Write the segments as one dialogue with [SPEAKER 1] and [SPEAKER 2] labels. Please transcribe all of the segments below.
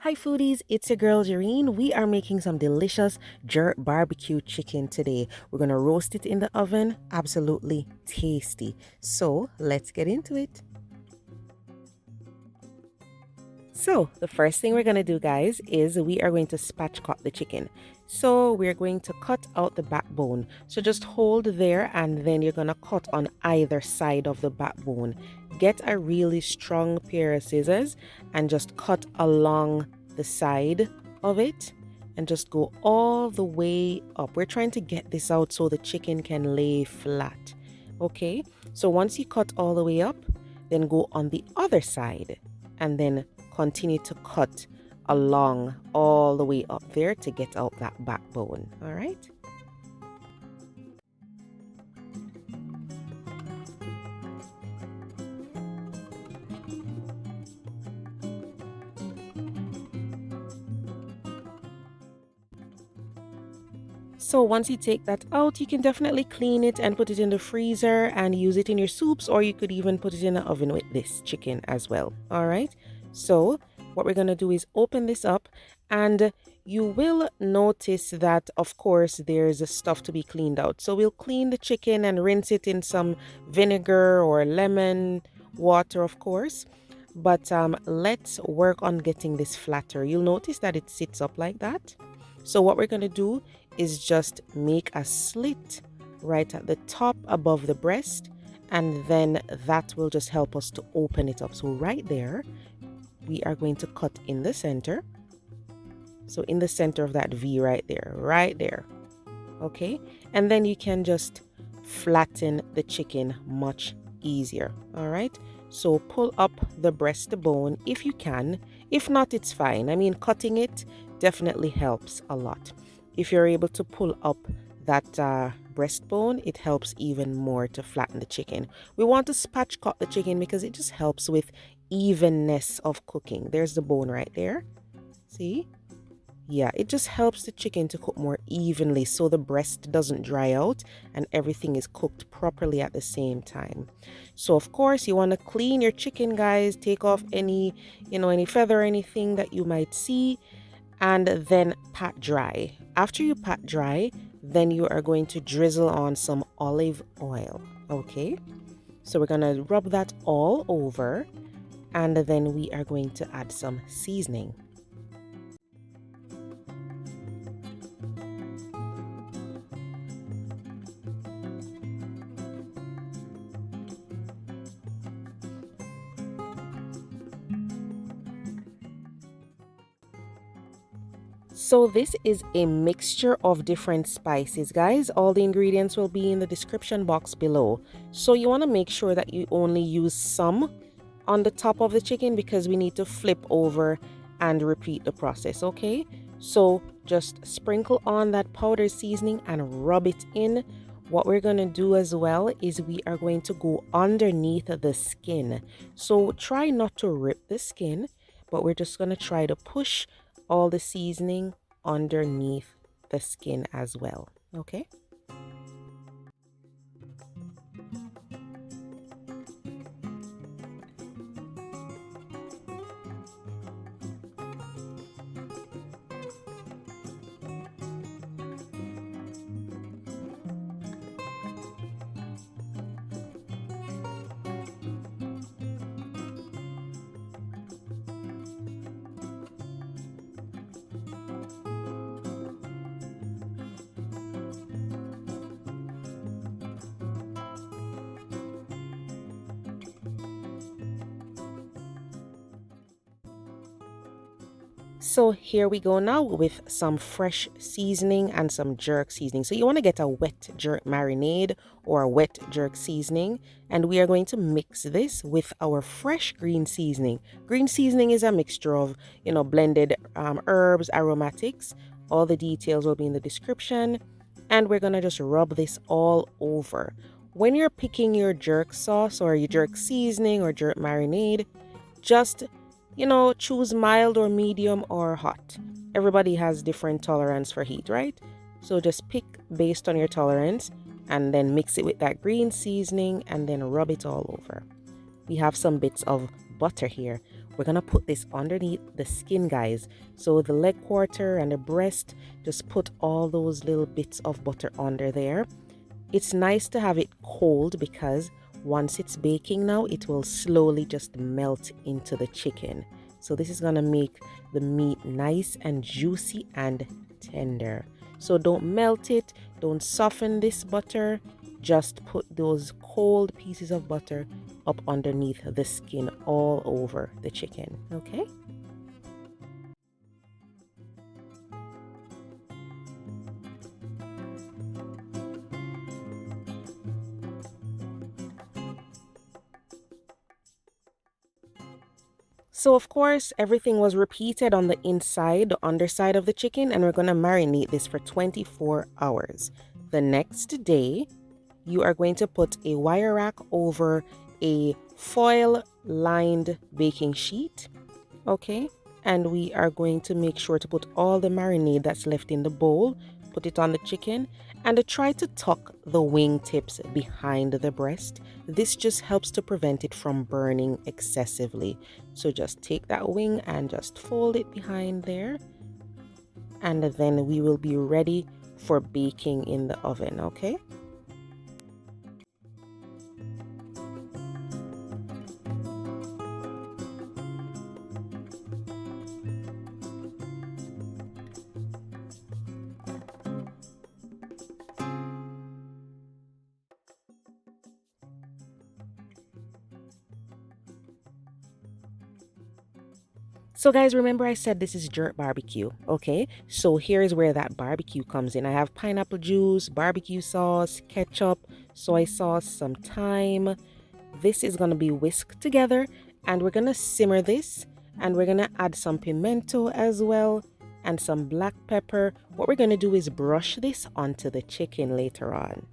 [SPEAKER 1] Hi foodies, it's your girl Jareen. We are making some delicious jerk barbecue chicken today. We're gonna roast it in the oven, absolutely tasty. So let's get into it. So the first thing we're gonna do, guys, is we are going to spatchcock the chicken. So we're going to cut out the backbone. So just hold there and then you're gonna cut on either side of the backbone. Get a really strong pair of scissors and just cut along the side of it and just go all the way up. We're trying to get this out so the chicken can lay flat. Okay, so once you cut all the way up, then go on the other side and then continue to cut along all the way up there to get out that backbone. All right. So once you take that out, you can definitely clean it and put it in the freezer and use it in your soups, or you could even put it in the oven with this chicken as well. All right. So what we're going to do is open this up, and you will notice that, of course, there's stuff to be cleaned out. So we'll clean the chicken and rinse it in some vinegar or lemon water, of course. But let's work on getting this flatter. You'll notice that it sits up like that. So what we're going to do is just make a slit right at the top above the breast, and then that will just help us to open it up. So right there, we are going to cut in the center. So in the center of that V right there. Okay, and then you can just flatten the chicken much easier. All right, so pull up the breastbone if you can. If not, it's fine. I mean, cutting it definitely helps a lot. If you're able to pull up that breastbone, it helps even more to flatten the chicken. We want to spatchcock the chicken because it just helps with evenness of cooking. There's the bone right there. See? Yeah, it just helps the chicken to cook more evenly so the breast doesn't dry out and everything is cooked properly at the same time. So of course you want to clean your chicken, guys. Take off any, any feather or anything that you might see, and then pat dry. After you pat dry, then you are going to drizzle on some olive oil. Okay, so we're gonna rub that all over, and then we are going to add some seasoning. So this is a mixture of different spices, guys. All the ingredients will be in the description box below. So you want to make sure that you only use some on the top of the chicken because we need to flip over and repeat the process, okay? So just sprinkle on that powder seasoning and rub it in. What we're going to do as well is we are going to go underneath the skin. So try not to rip the skin, but we're just going to try to push all the seasoning underneath the skin as well. Okay. So here we go now with some fresh seasoning and some jerk seasoning. So you want to get a wet jerk marinade or a wet jerk seasoning, and we are going to mix this with our fresh green seasoning. Green seasoning is a mixture of, blended herbs, aromatics. All the details will be in the description, and we're going to just rub this all over. When you're picking your jerk sauce or your jerk seasoning or jerk marinade, just choose mild or medium or hot. Everybody has different tolerance for heat, right? So just pick based on your tolerance and then mix it with that green seasoning and then rub it all over. We have some bits of butter here. we're gonna put this underneath the skin, guys. So the leg quarter and the breast, just put all those little bits of butter under there. It's nice to have it cold because once it's baking now, it will slowly just melt into the chicken. So this is gonna make the meat nice and juicy and tender. So don't melt it, don't soften this butter, just put those cold pieces of butter up underneath the skin all over the chicken, okay? So of course, everything was repeated on the inside, the underside of the chicken, and we're going to marinate this for 24 hours. The next day, you are going to put a wire rack over a foil lined baking sheet, okay? And we are going to make sure to put all the marinade that's left in the bowl, put it on the chicken, and try to tuck the wing tips behind the breast. This just helps to prevent it from burning excessively. So just take that wing and just fold it behind there, and then we will be ready for baking in the oven, okay? So guys, remember I said this is jerk barbecue, okay? So here's where that barbecue comes in. I have pineapple juice, barbecue sauce, ketchup, soy sauce, some thyme. This is gonna be whisked together, and we're gonna simmer this, and we're gonna add some pimento as well and some black pepper. What we're gonna do is brush this onto the chicken later on.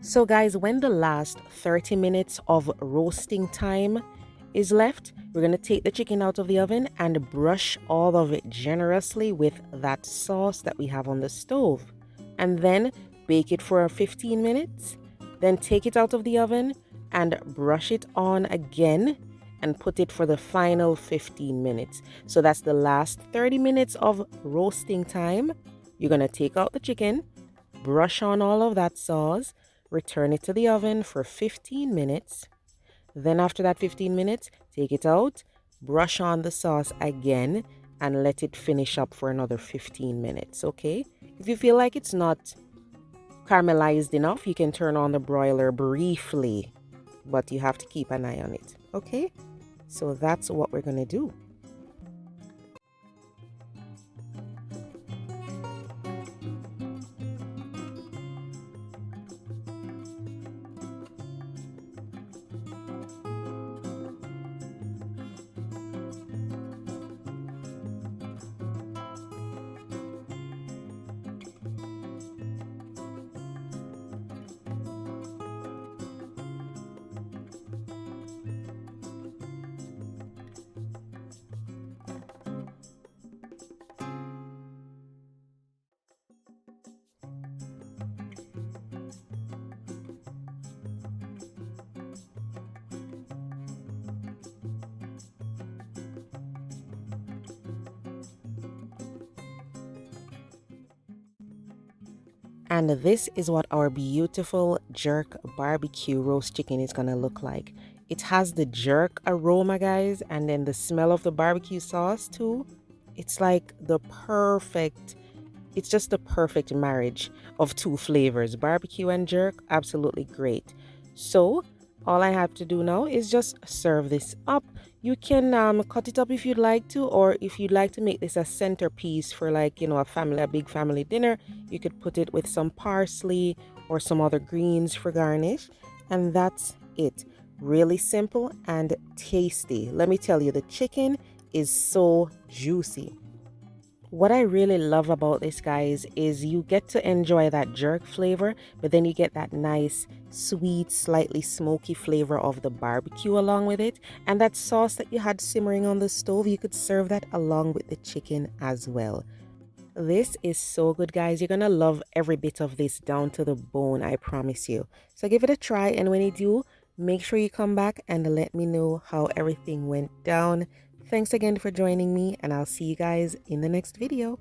[SPEAKER 1] So guys, when the last 30 minutes of roasting time is left, we're going to take the chicken out of the oven and brush all of it generously with that sauce that we have on the stove. And then bake it for 15 minutes. Then take it out of the oven and brush it on again and put it for the final 15 minutes. So that's the last 30 minutes of roasting time. You're going to take out the chicken, brush on all of that sauce, return it to the oven for 15 minutes. Then after that 15 minutes, take it out, brush on the sauce again, and let it finish up for another 15 minutes, okay? If you feel like it's not caramelized enough, you can turn on the broiler briefly, but you have to keep an eye on it, okay? So that's what we're gonna do. And this is what our beautiful jerk barbecue roast chicken is gonna look like. It has the jerk aroma, guys, and then the smell of the barbecue sauce too. It's like it's just the perfect marriage of two flavors, barbecue and jerk. Absolutely great. So all I have to do now is just serve this up. You can cut it up if you'd like to, or if you'd like to make this a centerpiece for, like, you know, a big family dinner, you could put it with some parsley or some other greens for garnish. And that's it. Really simple and tasty. Let me tell you, the chicken is so juicy. What I really love about this, guys, is you get to enjoy that jerk flavor, but then you get that nice, sweet, slightly smoky flavor of the barbecue along with it. And that sauce that you had simmering on the stove, you could serve that along with the chicken as well. This is so good, guys. You're gonna love every bit of this down to the bone, I promise you. So give it a try, and when you do, make sure you come back and let me know how everything went down. Thanks again for joining me, and I'll see you guys in the next video.